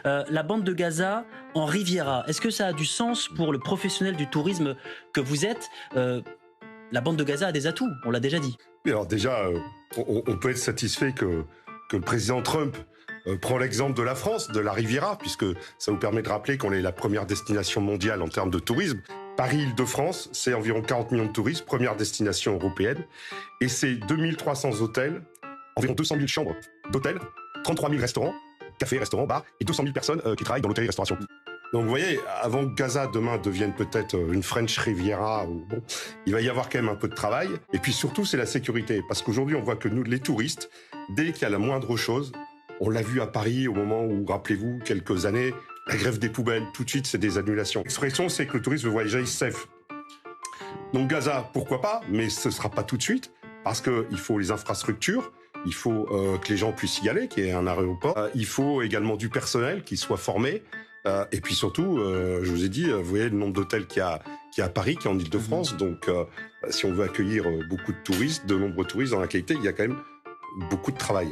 La bande de Gaza en Riviera, est-ce que ça a du sens pour le professionnel du tourisme que vous êtes? La bande de Gaza a des atouts, on l'a déjà dit. Oui, alors déjà, on peut être satisfait que le président Trump prend l'exemple de la France, de la Riviera, puisque ça vous permet de rappeler qu'on est la première destination mondiale en termes de tourisme. Paris-Île-de-France, c'est environ 40 millions de touristes, première destination européenne, et c'est 2300 hôtels, environ 200 000 chambres d'hôtels, 33 000 restaurants, cafés, restaurants, bars, et 200 000 personnes qui travaillent dans l'hôtellerie-restauration. Donc vous voyez, avant que Gaza demain devienne peut-être une French Riviera, bon, il va y avoir quand même un peu de travail. Et puis surtout, c'est la sécurité. Parce qu'aujourd'hui, on voit que nous, les touristes, dès qu'il y a la moindre chose, on l'a vu à Paris au moment où, rappelez-vous, quelques années, la grève des poubelles, tout de suite, c'est des annulations. L'expression, c'est que le tourisme veut voyager safe. Donc Gaza, pourquoi pas, mais ce ne sera pas tout de suite, parce qu'il faut les infrastructures, il faut que les gens puissent y aller, qu'il y ait un aéroport. Il faut également du personnel qui soit formé. Et puis surtout, je vous ai dit, vous voyez le nombre d'hôtels qu'il y a à Paris, qu'il y a en Île-de-France. Donc, si on veut accueillir beaucoup de touristes, de nombreux touristes dans la qualité, il y a quand même beaucoup de travail.